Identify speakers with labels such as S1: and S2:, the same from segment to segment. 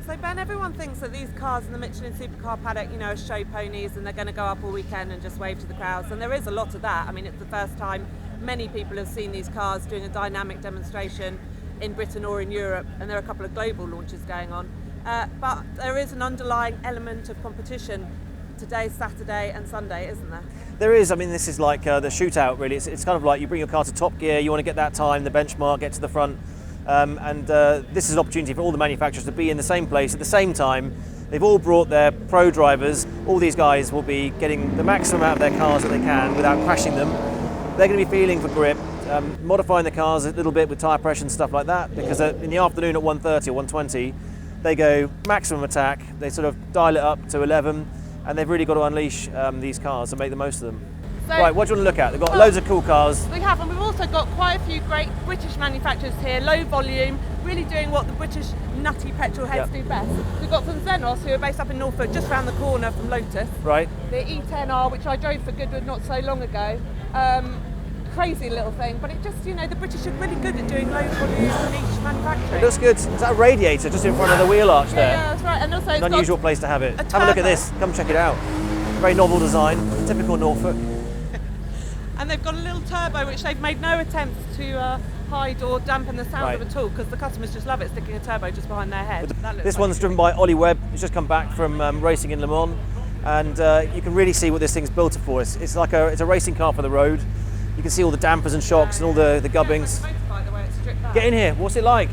S1: So Ben, everyone thinks that these cars in the Michelin Supercar Paddock, you know, are show ponies and they're going to go up all weekend and just wave to the crowds. And there is a lot of that. I mean, it's the first time many people have seen these cars doing a dynamic demonstration in Britain or in Europe, and there are a couple of global launches going on. But there is an underlying element of competition today, Saturday and Sunday, isn't there?
S2: There is. I mean, this is like the shootout, really. It's kind of like you bring your car to top gear, you want to get that time, the benchmark, get to the front. This is an opportunity for all the manufacturers to be in the same place at the same time. They've all brought their pro drivers. All these guys will be getting the maximum out of their cars that they can without crashing them. They're going to be feeling for grip, modifying the cars a little bit with tyre pressure and stuff like that, because in the afternoon at 1:30 or 1:20, they go maximum attack. They sort of dial it up to 11, and they've really got to unleash these cars and make the most of them.
S1: So,
S2: right, what do you want to look at? They've got loads of cool cars.
S1: We have, and we've also got quite a few great British manufacturers here, low volume, really doing what the British nutty petrol heads do best. We've got from Xenos, who are based up in Norfolk, just round the corner from Lotus.
S2: Right.
S1: The E10R, which I drove for Goodwood not so long ago. Crazy little thing, but it just, you know, the British are really good at doing low volume niche manufacturing.
S2: It looks good. Is that a radiator just in front of the wheel arch there?
S1: Yeah, that's right. And also
S2: it's an unusual place to have it. Have a look at this. Come check it out. Very novel design, typical Norfolk.
S1: And they've got a little turbo which they've made no attempts to hide or dampen the sound of at all, because the customers just love it, sticking a turbo just behind their head.
S2: This one's driven by Ollie Webb. He's just come back from racing in Le Mans, and you can really see what this thing's built for. It's like it's a racing car for the road. You can see all the dampers and shocks and all the gubbings. Get in here. What's it like?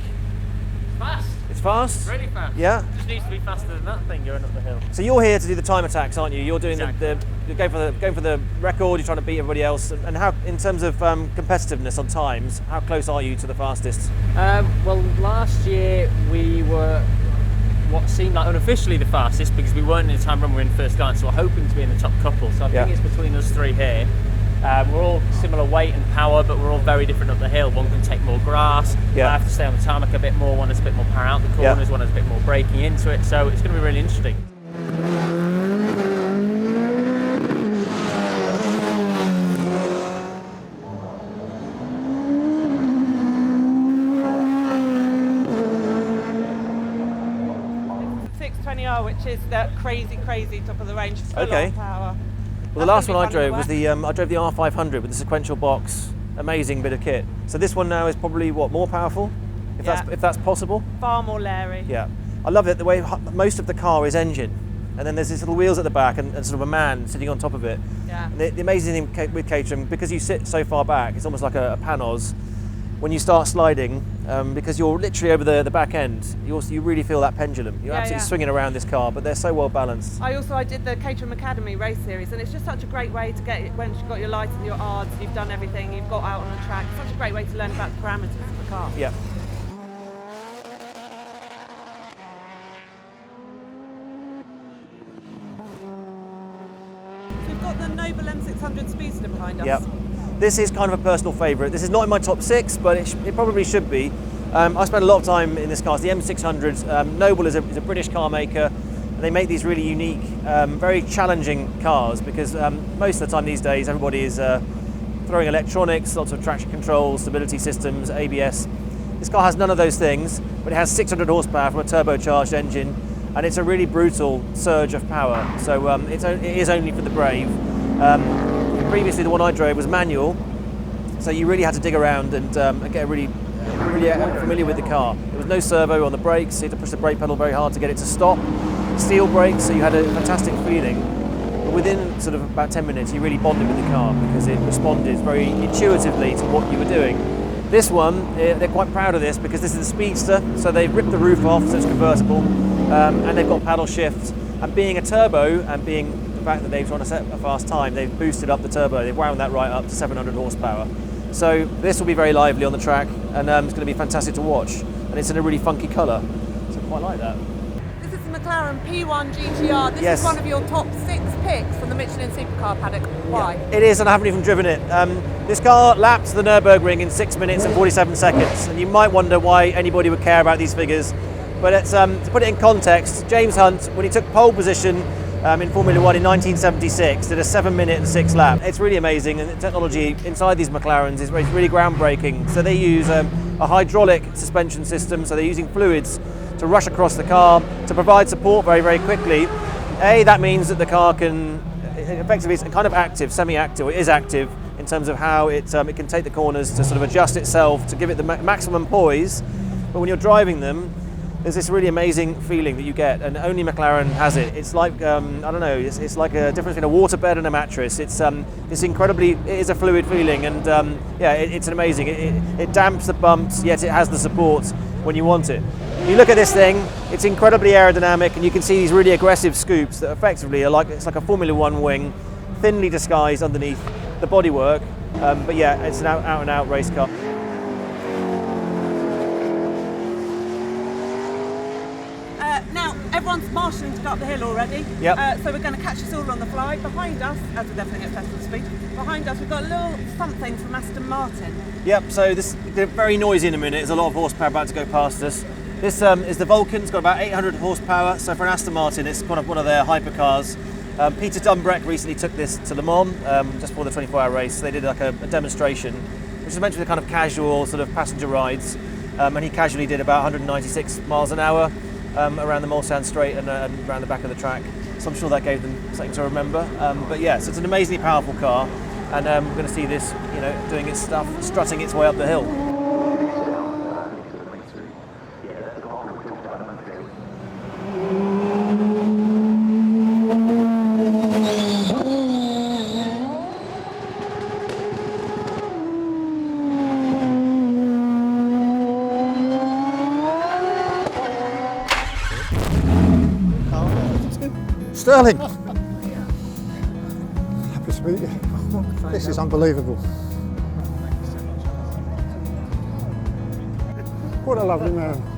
S3: Fast.
S2: It's fast?
S3: Really fast.
S2: Yeah?
S3: Just needs to be faster than that thing going up the hill.
S2: So you're here to do the time attacks, aren't you? You're doing
S3: exactly.
S2: you're going for the record, you're trying to beat everybody else. And how, in terms of competitiveness on times, how close are you to the fastest?
S3: Well, last year we were what seemed like unofficially the fastest, because we weren't in the time when we were in first line, so we're hoping to be in the top couple. So I think it's between us three here. We're all similar weight and power, but we're all very different up the hill. One can take more grass, I have to stay on the tarmac a bit more, one has a bit more power out the corners, one has a bit more braking into it, so it's going to be really interesting.
S1: Which is the crazy top of the range, full on power.
S2: Well, the last one I drove was I drove the R500 with the sequential box. Amazing bit of kit. So this one now is probably more powerful, if that's possible.
S1: Far more Larry.
S2: Yeah, I love it the way most of the car is engine, and then there's these little wheels at the back and sort of a man sitting on top of it.
S1: Yeah.
S2: And the amazing thing with Caterham, because you sit so far back, it's almost like a Panos. When you start sliding, because you're literally over the back end, you really feel that pendulum. You're absolutely swinging around this car, but they're so well balanced.
S1: I did the Caterham Academy race series, and it's just such a great way to get it when you've got your lights and your ARDs, you've done everything, you've got out on the track. It's such a great way to learn about the parameters of the car.
S2: Yeah.
S1: So we've got the Noble M600 Speedster behind us.
S2: Yep. This is kind of a personal favourite. This is not in my top 6, but it probably should be. I spent a lot of time in this car. It's the M600. Noble is a British car maker, and they make these really unique, very challenging cars, because most of the time these days everybody is throwing electronics, lots of traction control, stability systems, ABS. This car has none of those things, but it has 600 horsepower from a turbocharged engine, and it's a really brutal surge of power. So it is only for the brave. Previously, the one I drove was manual, so you really had to dig around and get really familiar with the car. There was no servo on the brakes, you had to push the brake pedal very hard to get it to stop. Steel brakes, so you had a fantastic feeling. But within sort of about 10 minutes, you really bonded with the car because it responded very intuitively to what you were doing. This one, they're quite proud of this because this is a Speedster, so they've ripped the roof off, so it's convertible, and they've got paddle shift. And being a turbo, and being the fact that they've trying to set a fast time, they've boosted up the turbo, they've wound that right up to 700 horsepower. So this will be very lively on the track, and it's going to be fantastic to watch. And it's in a really funky colour, so I quite like that.
S1: This is the McLaren P1 GTR. This is one of your top 6 picks from the Michelin Supercar Paddock. Why?
S2: Yeah, it is, and I haven't even driven it. This car lapped the Nürburgring in 6 minutes and 47 seconds, and you might wonder why anybody would care about these figures. But it's, to put it in context, James Hunt, when he took pole position in Formula 1 in 1976, did a 7 minute and 6 lap. It's really amazing, and the technology inside these McLarens is really groundbreaking. So they use a hydraulic suspension system, so they're using fluids to rush across the car to provide support very, very quickly. That means that the car can, effectively, it's kind of active, semi-active, or is active in terms of how it can take the corners to sort of adjust itself to give it the maximum poise. But when you're driving them, there's this really amazing feeling that you get, and only McLaren has it. It's like, I don't know, it's like a difference between a waterbed and a mattress. It's incredibly, it is a fluid feeling, and it's amazing. It damps the bumps, yet it has the support when you want it. You look at this thing, it's incredibly aerodynamic, and you can see these really aggressive scoops that effectively are like, it's like a Formula One wing, thinly disguised underneath the bodywork. But yeah, it's an out and out race car.
S1: Now, everyone's marshalling to go up the hill already.
S2: Yep.
S1: So we're going to catch us all on the fly. Behind us, as with everything at festival speed, behind us we've got a little something from Aston Martin.
S2: Yep, so this is very noisy in a minute. There's a lot of horsepower about to go past us. This is the Vulcan. It's got about 800 horsepower. So for an Aston Martin, it's one of their hypercars. Peter Dumbreck recently took this to Le Mans just before the 24-hour race. They did like a demonstration, which is meant to be kind of casual sort of passenger rides. And he casually did about 196 miles an hour around the Mulsanne Straight and around the back of the track. So I'm sure that gave them something to remember. But yeah, so it's an amazingly powerful car, and we're going to see this, doing its stuff, strutting its way up the hill.
S4: Sterling! Happy to meet you. This is unbelievable. What a lovely man.